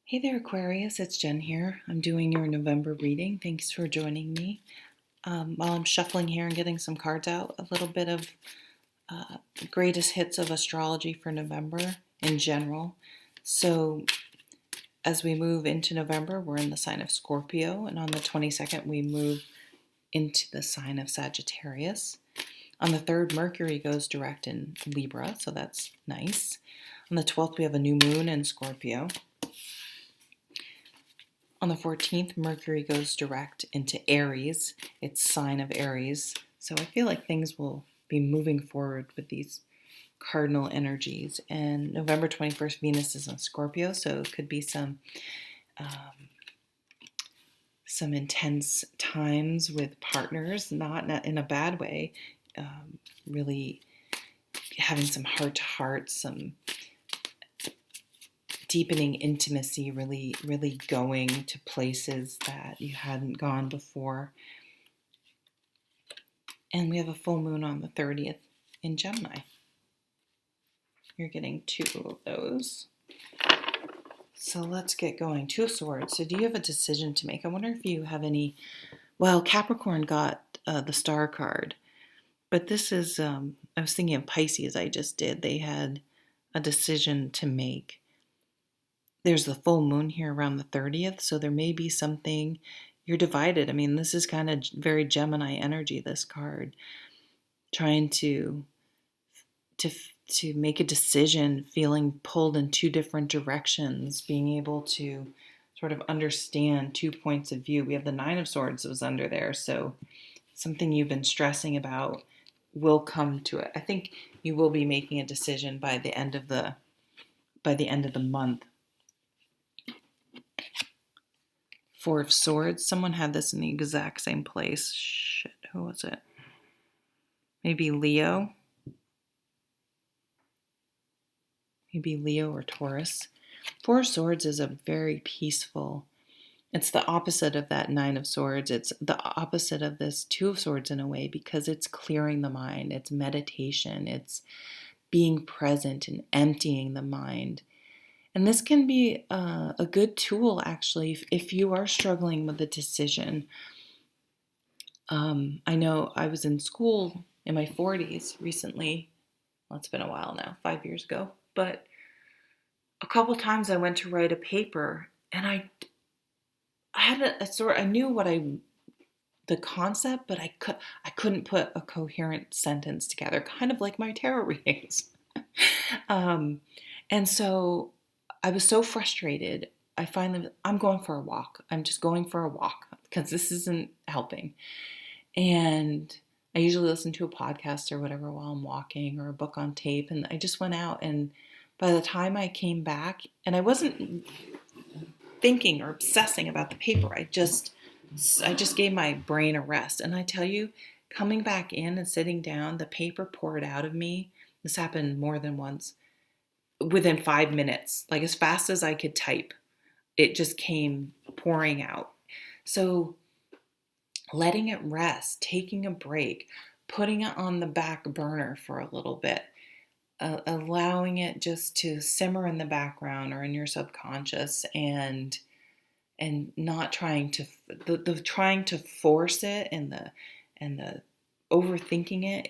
Hey there, Aquarius. It's Jen here. I'm doing your November reading. Thanks for joining me. While I'm shuffling here and getting some cards out, a little bit of greatest hits of astrology for November in general. So, as we move into November, we're in the sign of Scorpio, and on the 22nd, we move into the sign of Sagittarius. On the 3rd, Mercury goes direct in Libra, so that's nice. On the 12th, we have a new moon in Scorpio. On the 14th, Mercury goes direct into Aries. It's sign of Aries. So I feel like things will be moving forward with these cardinal energies. And November 21st, Venus is in Scorpio, so it could be some intense times with partners, not in a bad way. Really having some heart to heart, some deepening intimacy, really going to places that you hadn't gone before. And we have a full moon on the 30th in Gemini. You're getting 2 of those. So let's get going. 2 of Swords. So do you have a decision to make? I wonder if you have any... Well, Capricorn got the Star card. But this is... I was thinking of Pisces I just did. They had a decision to make. There's the full moon here around the 30th. So there may be something... You're divided. I mean, this is kind of very Gemini energy, this card. Trying to make a decision, feeling pulled in 2 different directions, being able to sort of understand 2 points of view. We have the 9 of Swords was under there, so something you've been stressing about will come to it. I think you will be making a decision by the end of the month. 4 of Swords. Someone had this in the exact same place. Shit, who was it? Maybe Leo. Maybe Leo or Taurus. 4 of Swords is a very peaceful... It's the opposite of that 9 of Swords. It's the opposite of this 2 of Swords in a way, because it's clearing the mind. It's meditation. It's being present and emptying the mind. And this can be a good tool, actually, if you are struggling with a decision. I know I was in school in my 40s recently. Well, it's been a while now, 5 years ago. But a couple times I went to write a paper, and I had I knew the concept, but I couldn't put a coherent sentence together, kind of like my tarot readings. And so I was so frustrated. I'm going for a walk. I'm just going for a walk because this isn't helping. And I usually listen to a podcast or whatever while I'm walking, or a book on tape. And I just went out, and by the time I came back, and I wasn't thinking or obsessing about the paper, I just gave my brain a rest. And I tell you, coming back in and sitting down, the paper poured out of me. This happened more than once. Within 5 minutes, like as fast as I could type, it just came pouring out. So letting it rest, taking a break, putting it on the back burner for a little bit, allowing it just to simmer in the background or in your subconscious, and not trying to trying to force it, and the overthinking it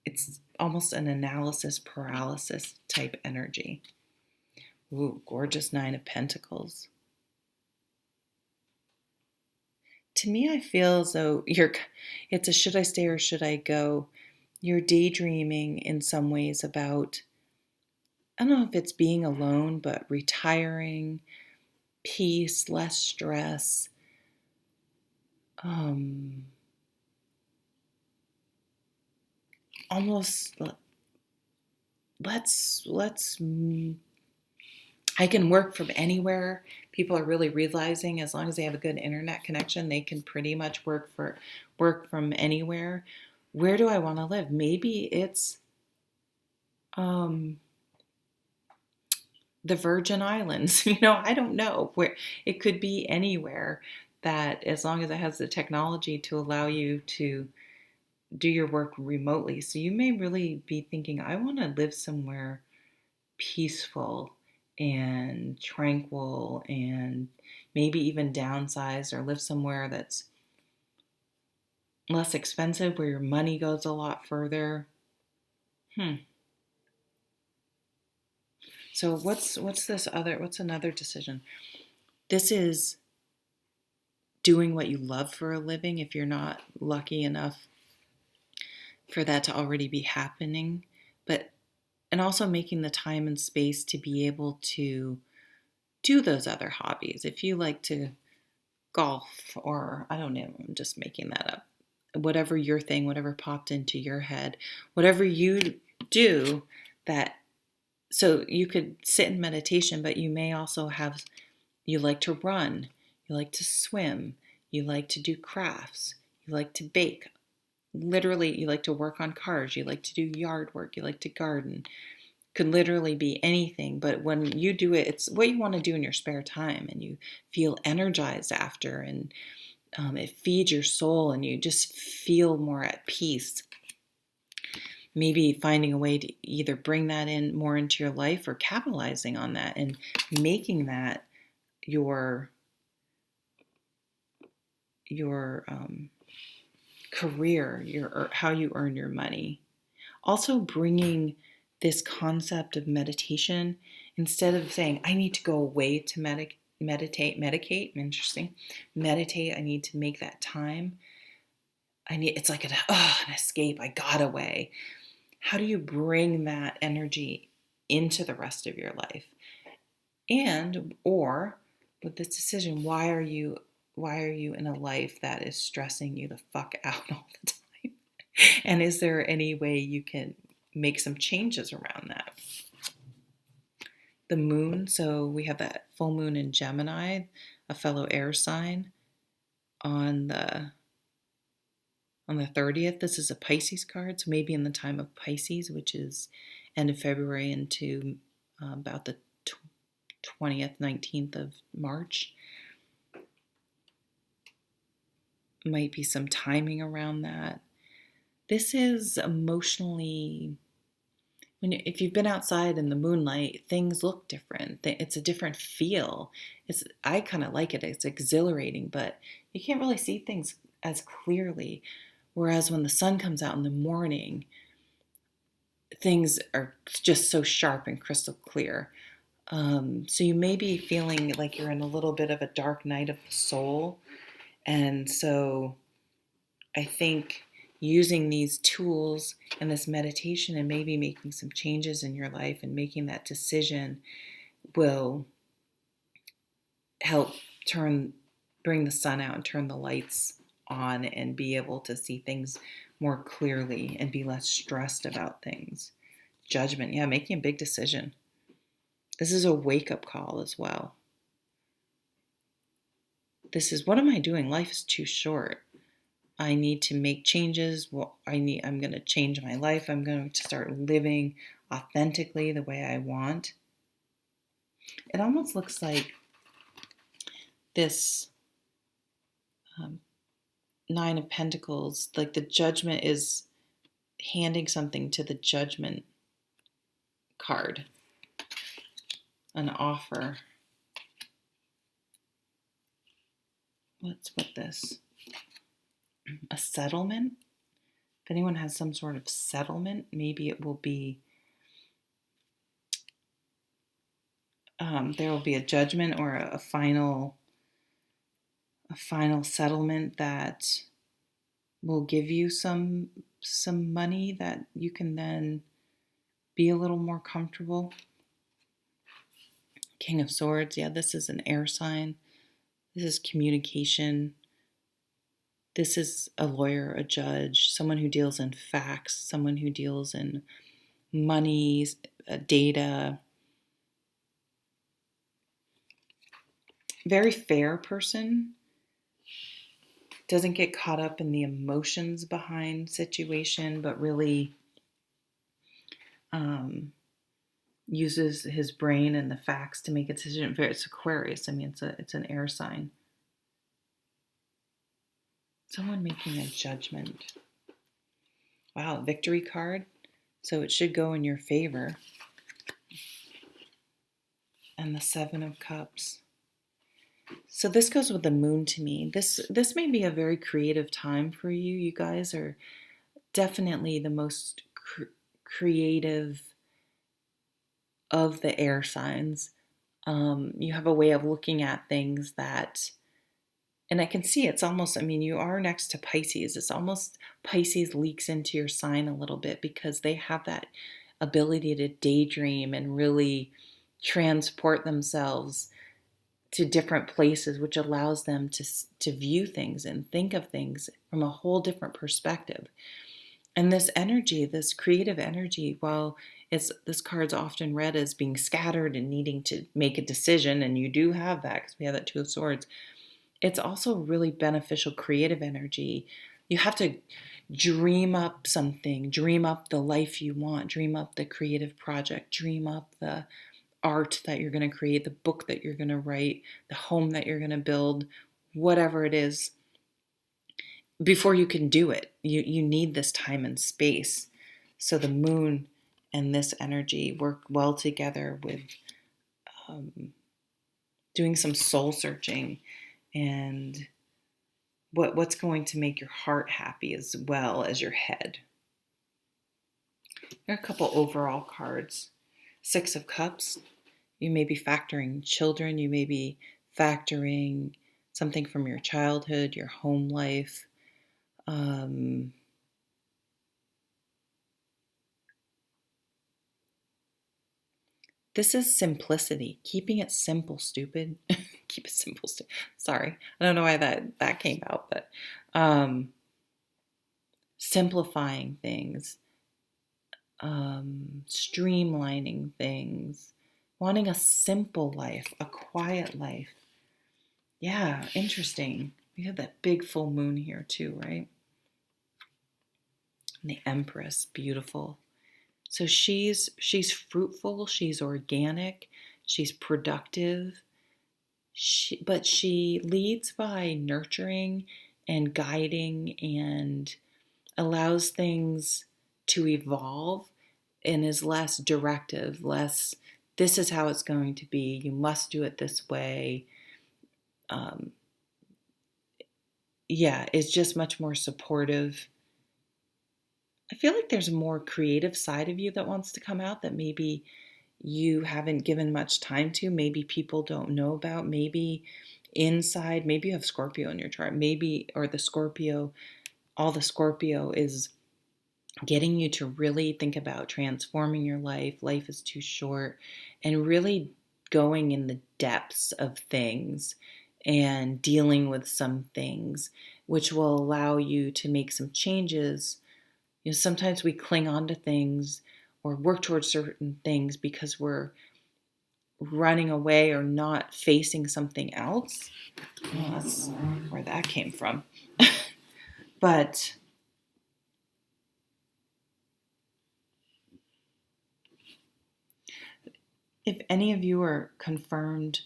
it's almost an analysis paralysis type energy. Ooh, gorgeous 9 of Pentacles. To me, I feel as though it's a should I stay or should I go? You're daydreaming in some ways about, I don't know if it's being alone, but retiring, peace, less stress. Almost let's I can work from anywhere. People are really realizing as long as they have a good internet connection, they can pretty much work from anywhere. Where do I want to live? Maybe it's the Virgin Islands. I don't know. Where it could be anywhere, that as long as it has the technology to allow you to do your work remotely. So you may really be thinking, I want to live somewhere peaceful and tranquil, and maybe even downsize or live somewhere that's less expensive, where your money goes a lot further. So what's another decision? This is doing what you love for a living, if you're not lucky enough for that to already be happening, and also making the time and space to be able to do those other hobbies. If you like to golf, or I don't know, I'm just making that up. Whatever your thing, whatever popped into your head, whatever you do that, so you could sit in meditation, but you may also have, you like to run, you like to swim, you like to do crafts, you like to bake. Literally, you like to work on cars, you like to do yard work, you like to garden. Could literally be anything, but when you do it, it's what you want to do in your spare time, and you feel energized after, and it feeds your soul, and you just feel more at peace. Maybe finding a way to either bring that in more into your life, or capitalizing on that and making that your career, how you earn your money. Also bringing this concept of meditation, instead of saying, I need to go away to medicate, interesting, meditate, I need to make that time. It's like an escape, I got away. How do you bring that energy into the rest of your life? Or with this decision, why are you in a life that is stressing you the fuck out all the time? And is there any way you can make some changes around that? The moon, so we have that full moon in Gemini, a fellow air sign, on the 30th. This is a Pisces card, so maybe in the time of Pisces, which is end of February into about the 20th, 19th of March. Might be some timing around that. This is emotionally, if you've been outside in the moonlight, things look different. It's a different feel. I kind of like it. It's exhilarating, but you can't really see things as clearly. Whereas when the sun comes out in the morning, things are just so sharp and crystal clear. So you may be feeling like you're in a little bit of a dark night of the soul. And so I think using these tools and this meditation, and maybe making some changes in your life and making that decision, will help bring the sun out and turn the lights on, and be able to see things more clearly and be less stressed about things. Judgment, yeah, making a big decision. This is a wake-up call as well. This is, what am I doing? Life is too short. I need to make changes. I'm going to change my life. I'm going to start living authentically the way I want. It almost looks like this Nine of Pentacles, like the Judgment is handing something to the Judgment card, an offer. What's with this? A settlement? If anyone has some sort of settlement, maybe it will be, there will be a judgment or a final settlement that will give you some money that you can then be a little more comfortable. King of Swords, yeah, this is an air sign. This is communication. This is a lawyer, a judge, someone who deals in facts, someone who deals in money, data. Very fair person. Doesn't get caught up in the emotions behind situation, but really uses his brain and the facts to make a decision. It's Aquarius. I mean, it's an air sign. Someone making a judgment. Wow, victory card. So it should go in your favor. and the Seven of Cups. So this goes with the moon to me. This may be a very creative time for you. You guys are definitely the most creative of the air signs. You have a way of looking at things that, and I can see it's almost, I mean, you are next to Pisces. It's almost Pisces leaks into your sign a little bit because they have that ability to daydream and really transport themselves to different places, which allows them to view things and think of things from a whole different perspective. And this energy, this creative energy, while this card's often read as being scattered and needing to make a decision, and you do have that because we have that Two of Swords, it's also really beneficial creative energy. You have to dream up something, dream up the life you want, dream up the creative project, dream up the art that you're going to create, the book that you're going to write, the home that you're going to build, whatever it is, before you can do it. You need this time and space. So the moon and this energy work well together with doing some soul searching and what's going to make your heart happy as well as your head. There are a couple overall cards. Six of Cups. You may be factoring children. You may be factoring something from your childhood, your home life. This is simplicity. Keeping it simple, stupid. Keep it simple, stupid. Sorry. I don't know why that came out, but simplifying things, streamlining things, wanting a simple life, a quiet life. Yeah, interesting. We have that big full moon here too, right? And the Empress, beautiful. So she's fruitful, she's organic, she's productive. But she leads by nurturing and guiding and allows things to evolve and is less directive, less, this is how it's going to be, you must do it this way. It's just much more supportive. I feel like there's a more creative side of you that wants to come out that maybe you haven't given much time to, maybe people don't know about, maybe inside, maybe you have Scorpio in your chart, maybe, or the Scorpio is getting you to really think about transforming your life. Life is too short, and really going in the depths of things and dealing with some things, which will allow you to make some changes. You know, sometimes we cling on to things or work towards certain things because we're running away or not facing something else. Well, that's where that came from. But if any of you are confirmed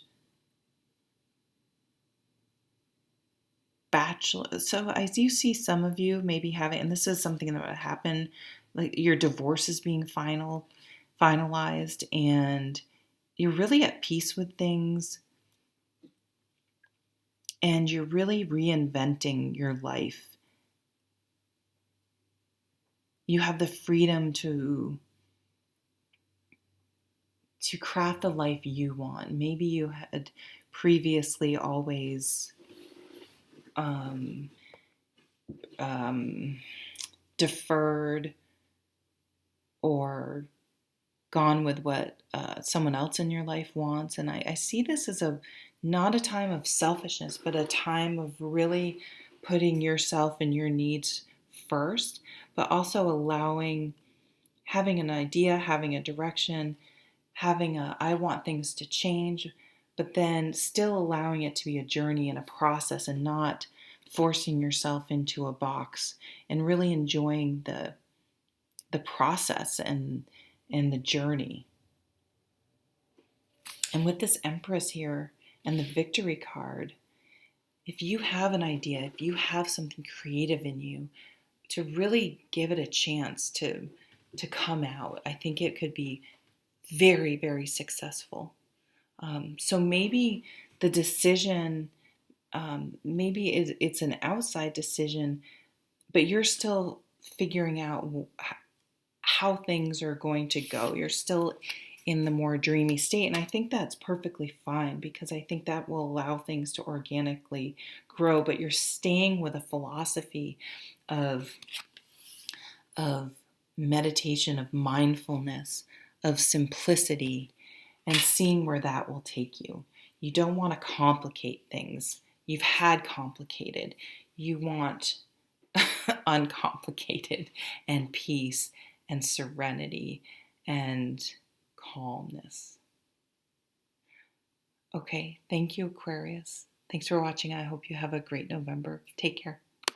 bachelor, so I do see some of you maybe having, and this is something that would happen, like your divorce is being finalized and you're really at peace with things and you're really reinventing your life. You have the freedom to craft the life you want. Maybe you had previously always deferred or gone with what someone else in your life wants. And I see this as not a time of selfishness, but a time of really putting yourself and your needs first, but also having an idea, having a direction, I want things to change, but then still allowing it to be a journey and a process and not forcing yourself into a box and really enjoying the process and the journey. And with this Empress here and the Victory card, if you have an idea, if you have something creative in you, to really give it a chance to come out, I think it could be very, very successful. So maybe the decision, maybe it's an outside decision, but you're still figuring out how things are going to go. You're still in the more dreamy state. And I think that's perfectly fine, because I think that will allow things to organically grow, but you're staying with a philosophy of, of meditation, of mindfulness, of simplicity, and seeing where that will take you. You don't want to complicate things. You've had complicated. You want uncomplicated, and peace and serenity and calmness. Okay, thank you, Aquarius. Thanks for watching. I hope you have a great November. Take care.